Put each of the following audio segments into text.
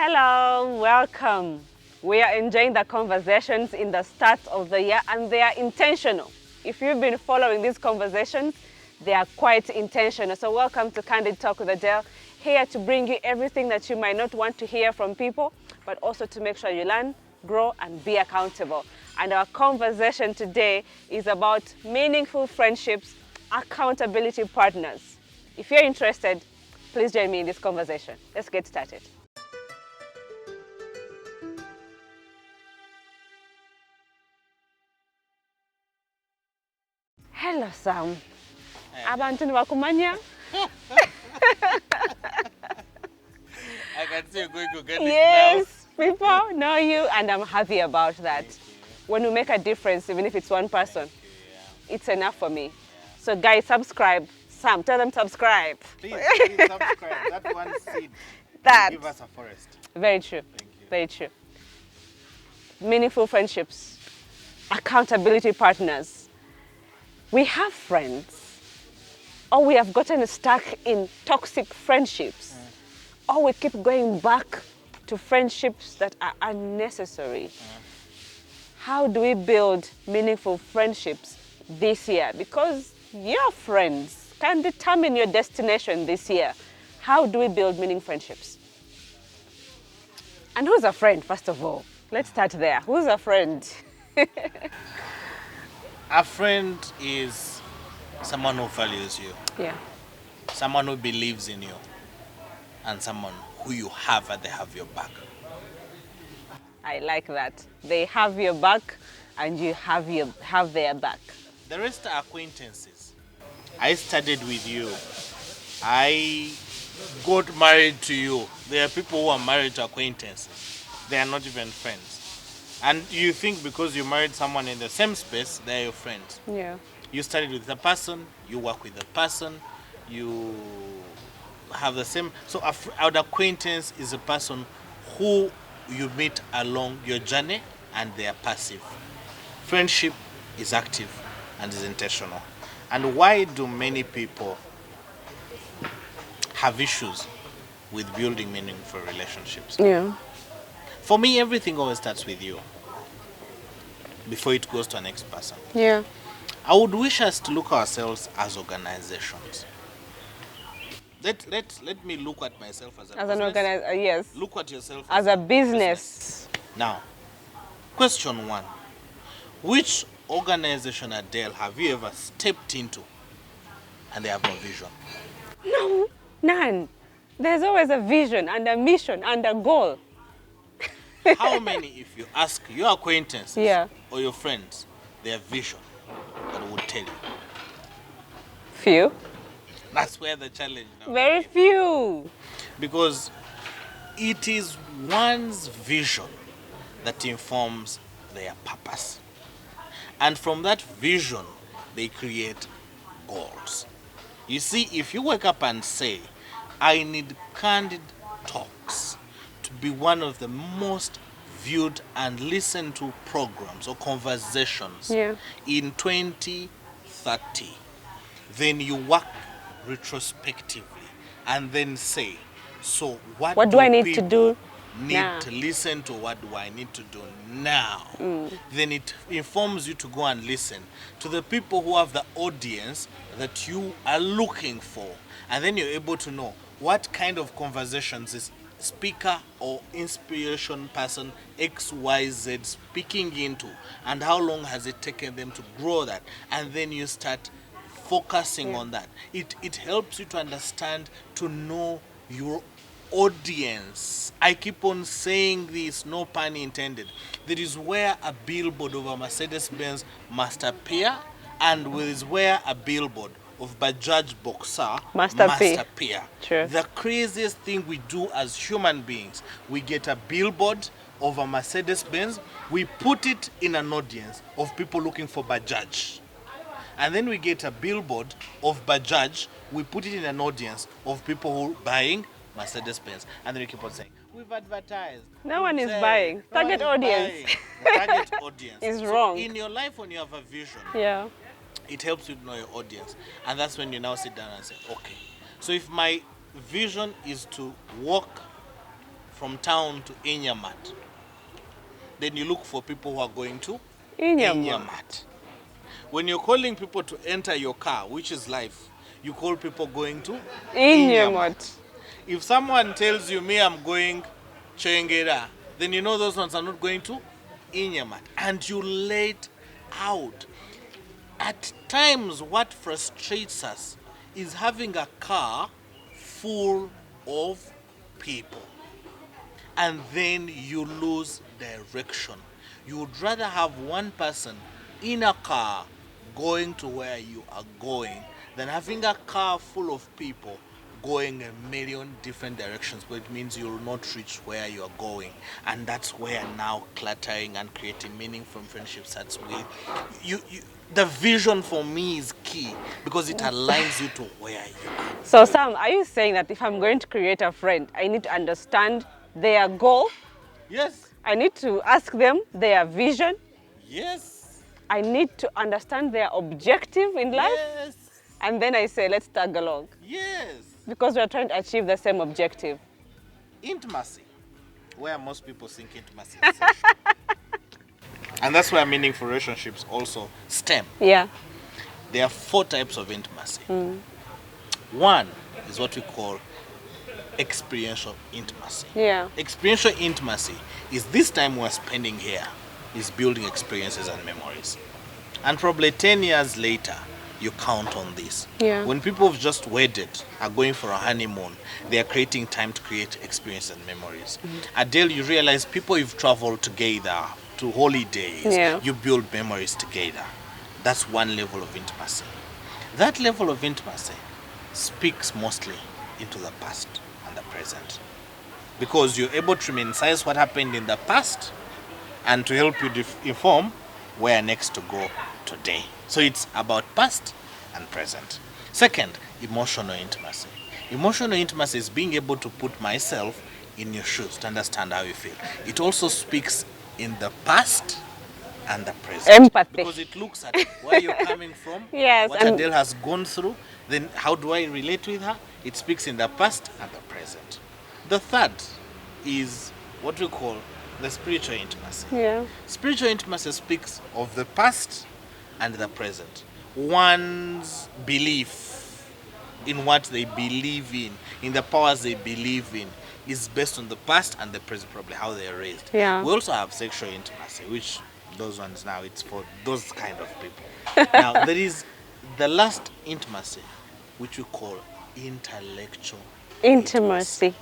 Hello, welcome. We are enjoying the conversations in the start of the year, and they are intentional. If you've been following these conversations, they are quite intentional. So welcome to Candid Talk with Adelle, here to bring you everything that you might not want to hear from people, but also to make sure you learn, grow, and be accountable. And our conversation today is about meaningful friendships, accountability partners. If you're interested, please join me in this conversation. Let's get started. Hello, Sam. Abantu nibakumanya? I can see you going to get Yes, people know you, and I'm happy about that. When we make a difference, even if it's one person, it's enough for me. So guys, subscribe. Sam, tell them subscribe. Please subscribe. That one seed That. will give us a forest. Very true. Thank you. Very true. Meaningful friendships, accountability partners. We have friends, or we have gotten stuck in toxic friendships, or we keep going back to friendships that are unnecessary. How do we build meaningful friendships this year? Because your friends can determine your destination this year. How do we build meaningful friendships? And who's a friend, first of all? Let's start there. Who's a friend? A friend is someone who values you, Yeah. someone who believes in you, and someone who you have and they have your back. I like that. They have your back and you have their back. The rest are acquaintances. I studied with you. I got married to you. There are people who are married to acquaintances. They are not even friends. And you think because you married someone in the same space, they're your friends. Yeah. You studied with the person, you work with the person, you have the same. So an acquaintance is a person who you meet along your journey and they are passive. Friendship is active and is intentional. And why do many people have issues with building meaningful relationships? Yeah. For me, everything always starts with you before it goes to the next person. Yeah. I would wish us to look at ourselves as organizations. Let me look at myself as a As business. an organizer, yes. Look at yourself As a business. Now, question one. Which organization, Adele, have you ever stepped into and they have no vision? No, none. There's always a vision and a mission and a goal. How many, if you ask your acquaintances Yeah. or your friends, their vision, that would tell you? Few. That's where the challenge now Very begins. few. Because it is one's vision that informs their purpose. And from that vision, they create goals. You see, if you wake up and say, I need Candid Talks to be one of the most viewed and listened to programs or conversations in 2030, then you work retrospectively and then say, so what do I need to people do need now? to listen to? What do I need to do now? Then it informs you to go and listen to the people who have the audience that you are looking for, and then you're able to know what kind of conversations is speaker or inspiration person XYZ speaking into, and how long has it taken them to grow that, and then you start focusing on that. It helps you to understand, to know your audience. I keep on saying this, no pun intended. There is where a billboard of a Mercedes-Benz must appear, and there is where a billboard of Bajaj Boxer must appear. True. The craziest thing we do as human beings, we get a billboard of a Mercedes-Benz, we put it in an audience of people looking for Bajaj. And then we get a billboard of Bajaj, we put it in an audience of people who are buying Mercedes-Benz. And then we keep on saying, we've advertised. No one is buying. Target audience. Target audience is So wrong. in your life, when you have a vision, Yeah. it helps you to know your audience. And that's when you now sit down and say, okay, so if my vision is to work from town to Inyamat, then you look for people who are going to Inyamat. When you're calling people to enter your car, which is life, you call people going to Inyamat. If someone tells you, me, I'm going Chengera, then you know those ones are not going to Inyamat. And you let out. At times, what frustrates us is having a car full of people. And then you lose direction. You would rather have one person in a car going to where you are going than having a car full of people going a million different directions, but it means you'll not reach where you are going. And that's where now cluttering and creating meaning from friendship starts with you. The vision for me is key because it aligns you to where you are. So Sam, are you saying that if I'm going to create a friend, I need to understand their goal? Yes. I need to ask them their vision? Yes. I need to understand their objective in life? Yes. And then I say, let's tag along. Yes. Because we're trying to achieve the same objective. Intimacy, where most people think intimacy is sexual. And that's where meaningful relationships also stem. Yeah. There are 4 types of intimacy. One is what we call experiential intimacy. Yeah. Experiential intimacy is this time we're spending here is building experiences and memories. And probably 10 years later, you count on this. Yeah. When people who've just wedded are going for a honeymoon, they are creating time to create experience and memories. Adele, you realize people you've traveled together to holidays, Yeah. you build memories together. That's one level of intimacy. That level of intimacy speaks mostly into the past and the present. Because you're able to reminisce what happened in the past and to help you inform where next to go today. So it's about past and present. Second, emotional intimacy. Emotional intimacy is being able to put myself in your shoes to understand how you feel. It also speaks in the past and the present. Empathy. Because it looks at where you're coming from, Yes, what and Adele has gone through, then how do I relate with her? It speaks in the past and the present. The third is what we call the spiritual intimacy. Yeah. Spiritual intimacy speaks of the past and the present. One's belief in what they believe in the powers they believe in, is based on the past and the present, probably how they are raised. Yeah. We also have sexual intimacy, which those ones now, it's for those kind of people. Now, there is the last intimacy, which we call intellectual Intimacy.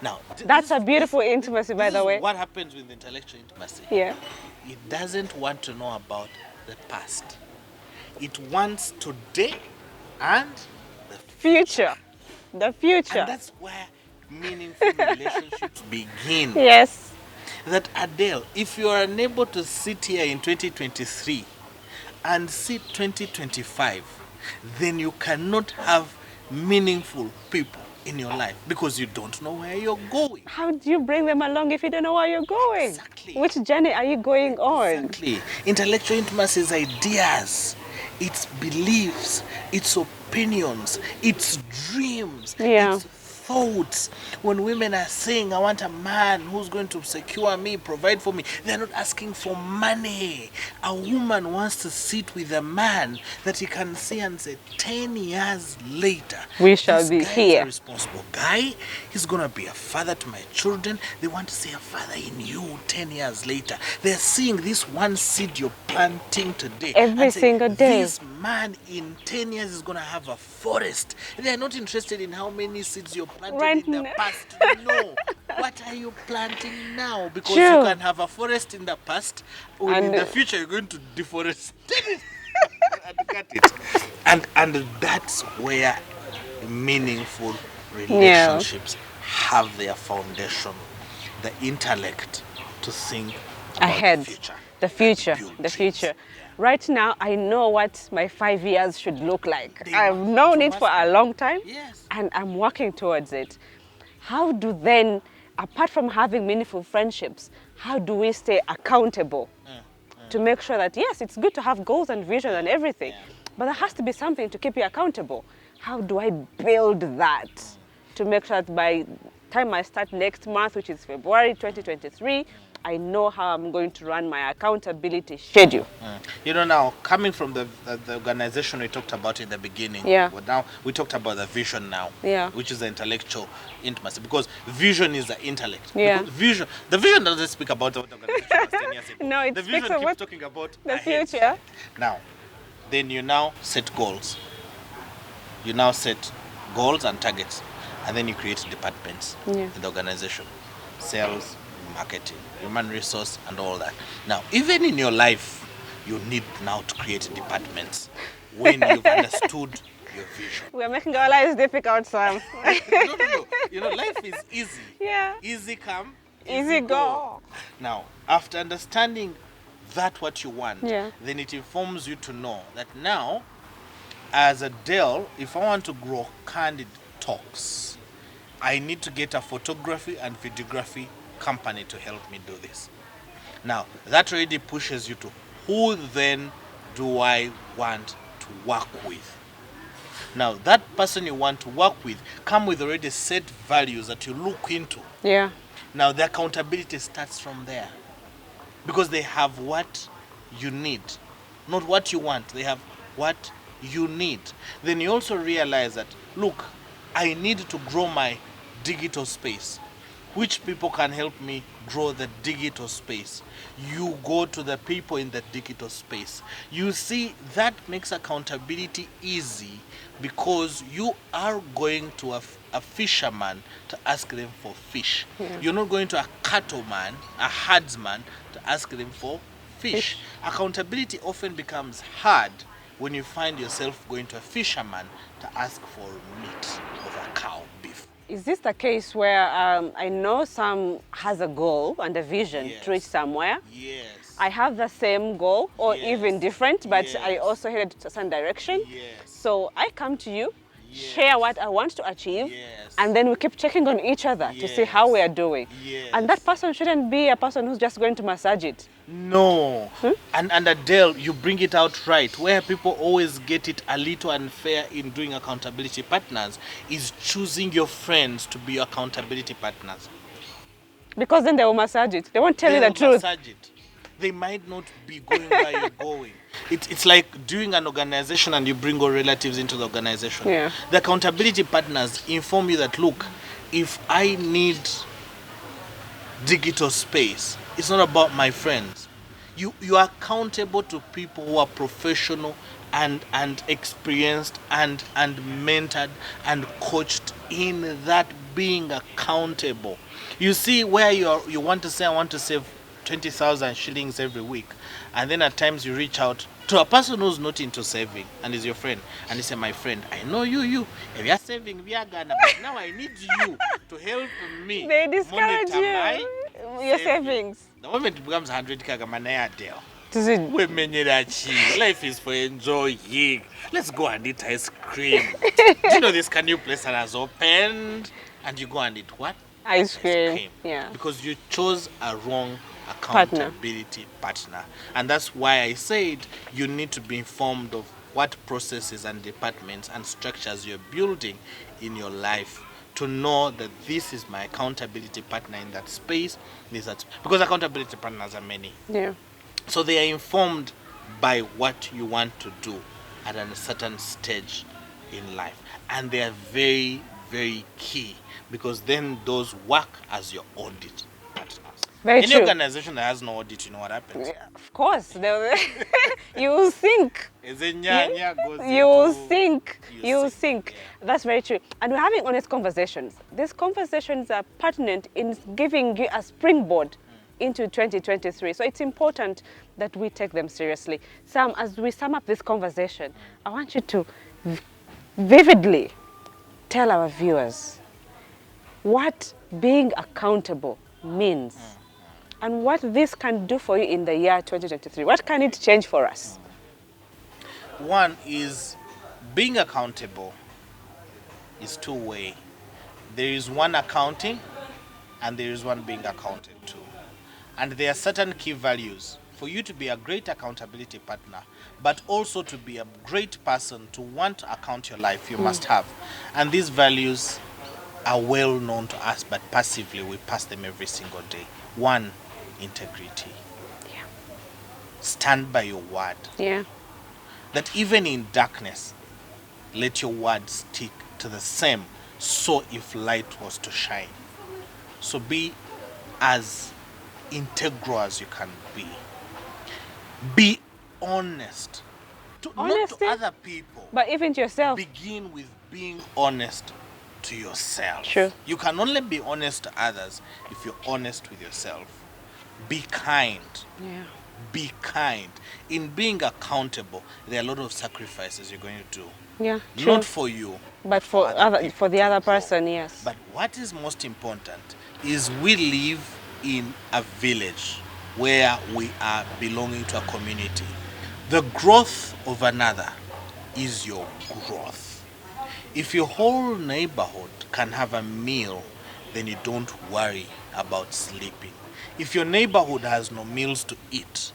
Now, That's a beautiful intimacy, by this the is way. what happens with intellectual intimacy. Yeah. It doesn't want to know about the past. It wants today and the Future. The future. And that's where meaningful relationships begin. Yes. That Adele, if you are unable to sit here in 2023 and see 2025, then you cannot have meaningful people in your life because you don't know where you're going. How do you bring them along if you don't know where you're going? Exactly. Which journey are you going on? Exactly. Intellectual intimacy is ideas, it's beliefs, it's opinions, it's dreams, Yeah. it's thoughts. When women are saying, I want a man who's going to secure me, provide for me, they're not asking for money. A woman wants to sit with a man that he can see and say, 10 years later, We shall this be guy is here. a responsible guy. He's going to be a father to my children. They want to see a father in you 10 years later. They're seeing this one seed you're planting today. Every and say, single day. This man in 10 years is going to have a forest. They're not interested in how many seeds you're planted Right in the now. past. No. What are you planting now? Because True. you can have a forest in the past, when in And- the future you're going to deforest it and cut it. And that's where meaningful relationships have their foundation, the intellect to think about Ahead. the future. The future. Build The dreams. future. Right now, I know what my 5 years should look like. They I've must- known you it for must- a long time. Yes. And I'm working towards it. How do then, apart from having meaningful friendships, how do we stay accountable to make sure that, yes, it's good to have goals and vision and everything, but there has to be something to keep you accountable. How do I build that to make sure that by time I start next month, which is February 2023, I know how I'm going to run my accountability schedule. You know, now coming from the organization we talked about in the beginning, Yeah. but now we talked about the vision now, Yeah. which is the intellectual intimacy, because vision is the intellect. Yeah. Because the vision doesn't speak about what the organization was 10 years ago. No, it the speaks vision of keeps what talking about the ahead. future. Now, then you now set goals. You now set goals and targets, and then you create departments in the organization: sales, marketing, human resource, and all that. Now, even in your life, you need now to create departments when you've understood your vision. We're making our lives difficult, Sam. No. You know, life is easy. Yeah. Easy come, Easy go. Now, after understanding that what you want, Yeah. then it informs you to know that now, as Adele, if I want to grow Candid Talks, I need to get a photography and videography company to help me do this. Now, that already pushes you to who then do I want to work with? Now, that person you want to work with come with already set values that you look into. Yeah. Now, the accountability starts from there, because they have what you need, not what you want. They have what you need. Then you also realize that, look, I need to grow my digital space. Which people can help me grow the digital space? You go to the people in the digital space. You see, that makes accountability easy, because you are going to a fisherman to ask them for fish. Yeah. You're not going to a cattleman, a herdsman, to ask them for fish. Accountability often becomes hard when you find yourself going to a fisherman to ask for meat of a cow, beef. Is this the case where I know Sam has a goal and a vision to reach somewhere? Yes. I have the same goal, or Yes. even different, but I Yes. also headed to a certain direction. Yes. So I come to you, Yes. share what I want to achieve, Yes. and then we keep checking on each other to see how we are doing. Yes. And that person shouldn't be a person who's just going to massage it. No. And Adele, you bring it out right. Where people always get it a little unfair in doing accountability partners is choosing your friends to be your accountability partners. Because then they will massage it. They won't tell you the They'll truth. massage it. They might not be going where you're going. It's like doing an organization and you bring your relatives into the organization. Yeah. The accountability partners inform you that, look, if I need digital space, it's not about my friends. You are accountable to people who are professional and experienced and mentored and coached in that being accountable. You see, where you want to say, I want to save 20,000 shillings every week, and then at times you reach out to a person who's not into saving and is your friend, and you say, my friend, I know you if you're saving we are gonna, but now I need you to help me They discourage monitor my your savings. the moment it becomes 100 kagamana Adele. Does it? Life is for enjoying. Let's go and eat ice cream. Do you know this new place that has opened? And you go and eat what? Ice cream. Yeah. Because you chose a wrong accountability partner. And that's why I said you need to be informed of what processes and departments and structures you're building in your life to know that this is my accountability partner in that space. Because accountability partners are many. Yeah. So they are informed by what you want to do at a certain stage in life. And they are very, very key, because then those work as your audit partners. Very Any true. organization that has no audit, you know what happens? Yeah, of course. You will sink. Is it nya goes You will into- sink. You You will sink, sink. That's very true. And we're having honest conversations. These conversations are pertinent in giving you a springboard into 2023. So it's important that we take them seriously. Sam, as we sum up this conversation, I want you to vividly tell our viewers what being accountable means and what this can do for you in the year 2023. What can it change for us? One is being accountable is two-way. There is one accounting and there is one being accounted to. And there are certain key values for you to be a great accountability partner, but also to be a great person to want to account your life, you must have. And these values are well known to us, but passively we pass them every single day. One, integrity. Yeah. Stand by your word. Yeah. That even in darkness, let your word stick to the same, so if light was to shine. So be as integral as you can be. Be honest. Not Honesty? to other people. But even to yourself. Begin with being honest to yourself. True. You can only be honest to others if you're honest with yourself. Be kind. Yeah. Be kind. In being accountable, there are a lot of sacrifices you're going to do. Yeah, true. Not for you, But for people the to other grow. person, yes. But what is most important is we live in a village where we are belonging to a community. The growth of another is your growth. If your whole neighborhood can have a meal, then you don't worry about sleeping. If your neighborhood has no meals to eat,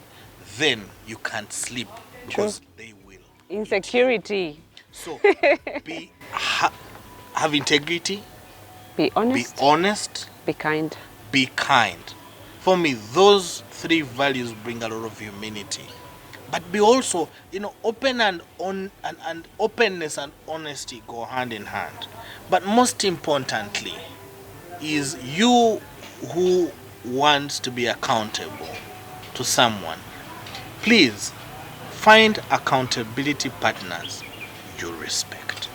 then you can't sleep because they will. Insecurity. So have integrity, Be honest. be honest, Be kind. be kind. For me, those three values bring a lot of humanity. But be also, open and openness and honesty go hand in hand. But most importantly, is you who wants to be accountable to someone, please find accountability partners you respect.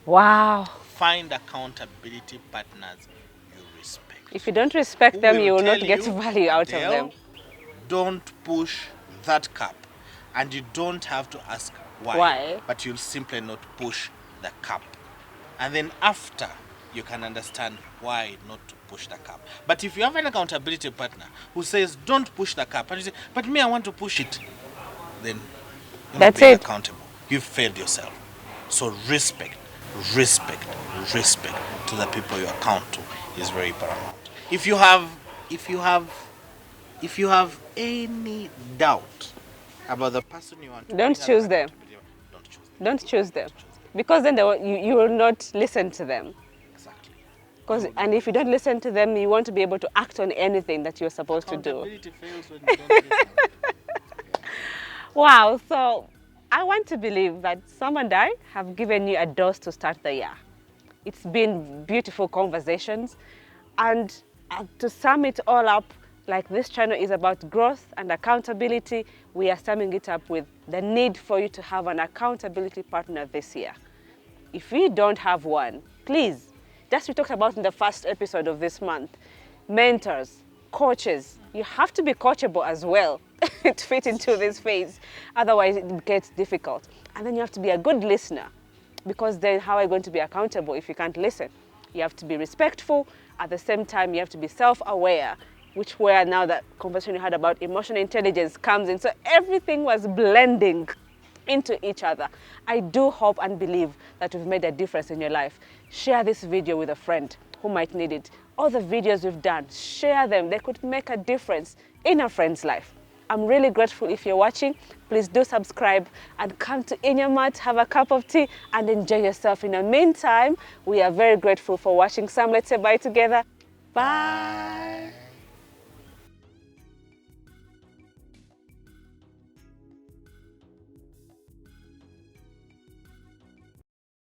Wow. Find accountability partners you respect. If you don't respect Who them, you will not tell get you, value out of Adelle, them. don't push that cup. And you don't have to ask Why? But you'll simply not push the cup. And then after, you can understand why not to push the cup. But if you have an accountability partner who says, don't push the cup, and you say, but me, I want to push it, then you're not That's being it. accountable. You've failed yourself. So respect, respect, respect to the people you account to is very paramount. If you have any doubt about the person you want to Don't bring choose them. don't choose them. Don't choose them. Because then you will not listen to them. Exactly. And if you don't listen to them, you want to be able to act on anything that you're supposed to do. Accountability fails when you don't listen. Wow, so I want to believe that Sam and I have given you a dose to start the year. It's been beautiful conversations, and to sum it all up, like this channel is about growth and accountability, we are summing it up with the need for you to have an accountability partner this year. If you don't have one, please, just we talked about in the first episode of this month, mentors, coaches, you have to be coachable as well to fit into this phase. Otherwise, it gets difficult. And then you have to be a good listener, because then how are you going to be accountable if you can't listen? You have to be respectful. At the same time, you have to be self-aware, which where now that conversation you had about emotional intelligence comes in. So everything was blending into each other. I do hope and believe that we've made a difference in your life. Share this video with a friend who might need it. All the videos we've done, share them. They could make a difference in a friend's life. I'm really grateful if you're watching. Please do subscribe and come to Inyamat, have a cup of tea and enjoy yourself. In the meantime, we are very grateful for watching. Sam, let's say bye together. Bye.